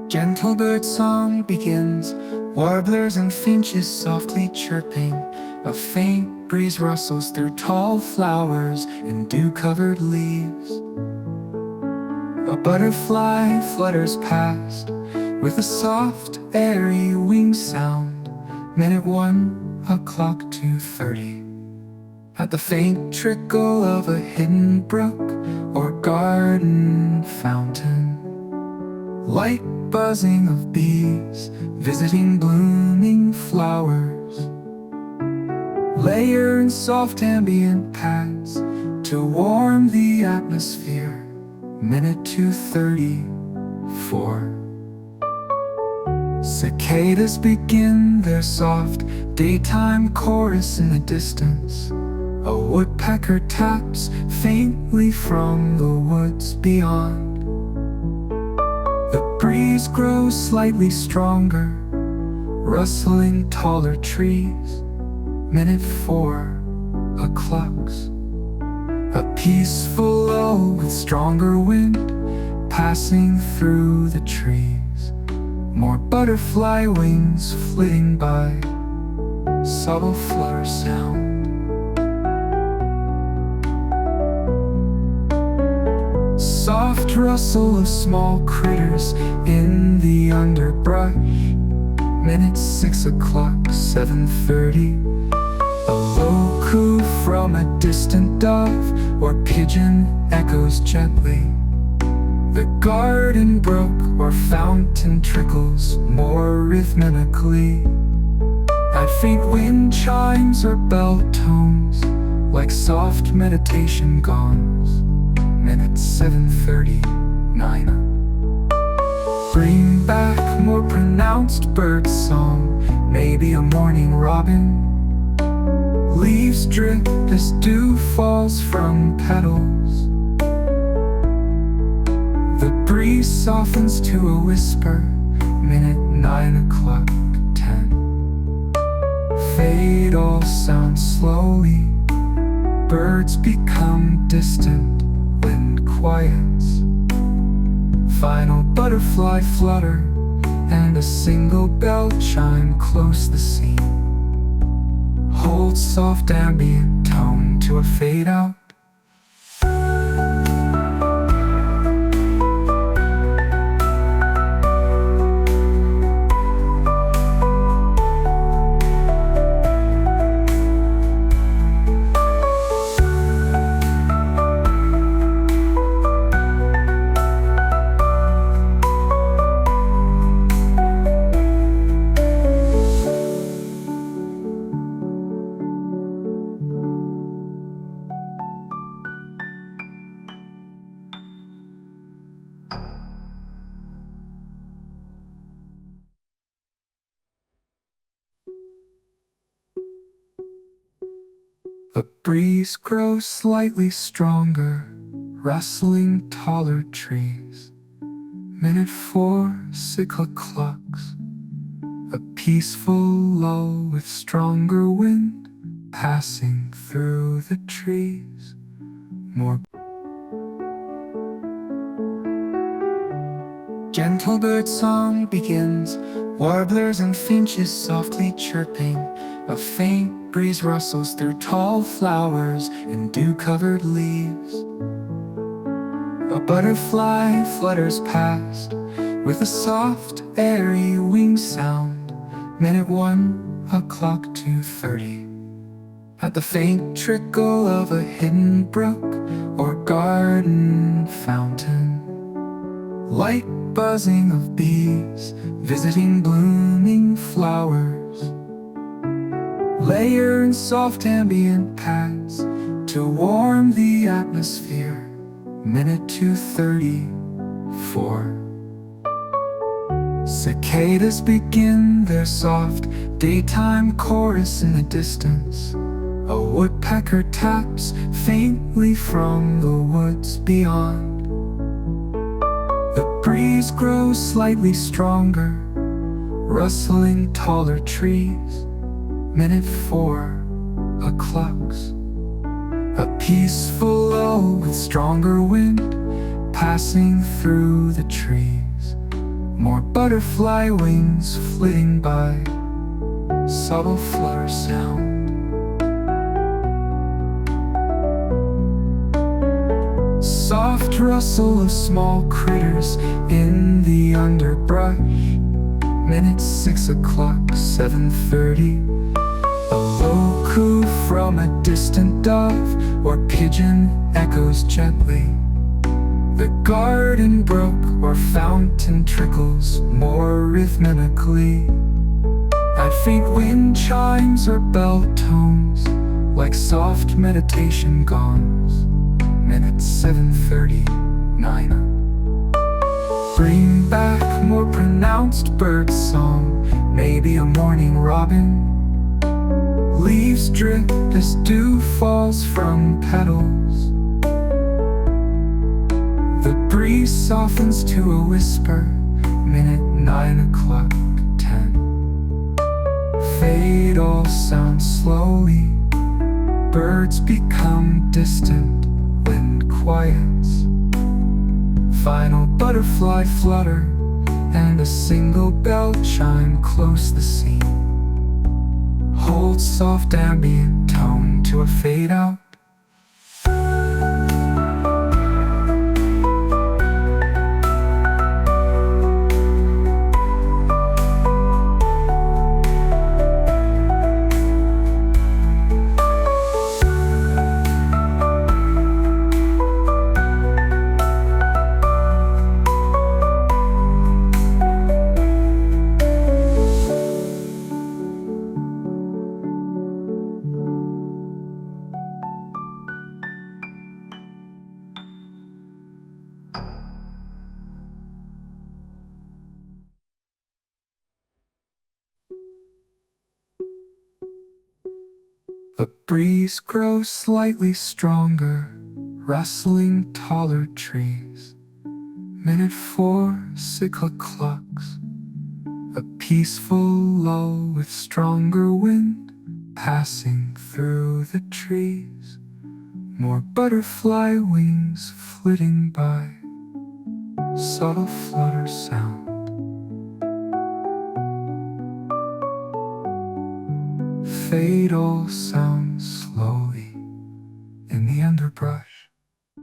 Gentle birdsong begins, warblers and finches softly chirping. A faint breeze rustles through tall flowers and dew-covered leaves. A butterfly flutters past with a soft, airy wing sound. Minute 1 o'clock 2:30. At the faint trickle of a hidden brook or garden fountain. Light buzzing of bees visiting blooming flowers. Layer in soft ambient pads to warm the atmosphere. Minute 2:34. Cicadas begin their soft daytime chorus in the distance. A woodpecker taps faintly from the woods beyond. The breeze grows slightly stronger, rustling taller trees. Minute 4 o'clock. A peaceful lull with stronger wind passing through the trees. More butterfly wings flitting by, subtle flutter sound. Soft rustle of small critters in the underbrush. Minute 6 o'clock 7:30. A low coo from a distant dove or pigeon echoes gently. The garden brook or fountain trickles more rhythmically. At faint wind chimes or bell tones like soft meditation gongs. Minute 7:39. Bring back more pronounced birdsong, maybe a morning robin. Leaves drip as dew falls from petals. The breeze softens to a whisper. Minute 9 o'clock 10. Fade all sounds slowly. Birds become distant. Wind quiets. Final butterfly flutter and a single bell chime close the scene. Hold soft ambient tone to a fade out. The breeze grows slightly stronger, rustling taller trees. Minute 4 6 o'clock. A peaceful lull with stronger wind passing through the trees. More gentle birdsong begins, warblers and finches softly chirping. A faint breeze rustles through tall flowers and dew-covered leaves. A butterfly flutters past with a soft, airy wing sound. Minute 1 o'clock 2:30. At the faint trickle of a hidden brook or garden fountain. Light buzzing of bees visiting blooming flowers. Layer in soft ambient pads to warm the atmosphere. Minute 2:34. Cicadas begin their soft daytime chorus in the distance. A woodpecker taps faintly from the woods beyond. The breeze grows slightly stronger, rustling taller trees. Minute 4 o'clock. A peaceful lull with stronger wind passing through the trees. More butterfly wings flitting by, subtle flutter sound. Soft rustle of small critters in the underbrush. Minutes 6 o'clock, 7:30. A low coo from a distant dove or pigeon echoes gently. The garden brook or fountain trickles more rhythmically. At faint wind chimes or bell tones, like soft meditation gongs. Minutes 7:39. Bring back more pronounced birdsong, maybe a morning robin. Leaves drip as dew falls from petals. The breeze softens to a whisper. Minute 9 o'clock, 10. Fade all sounds slowly. Birds become distant, wind quiets. Final butterfly flutter, and a single bell chime close the scene. Hold soft ambient tone to a fade out. The breeze grows slightly stronger, rustling taller trees. Minute 4, cyclic clocks. A peaceful lull with stronger wind passing through the trees. More butterfly wings flitting by, subtle flutter sound. Fade all sound.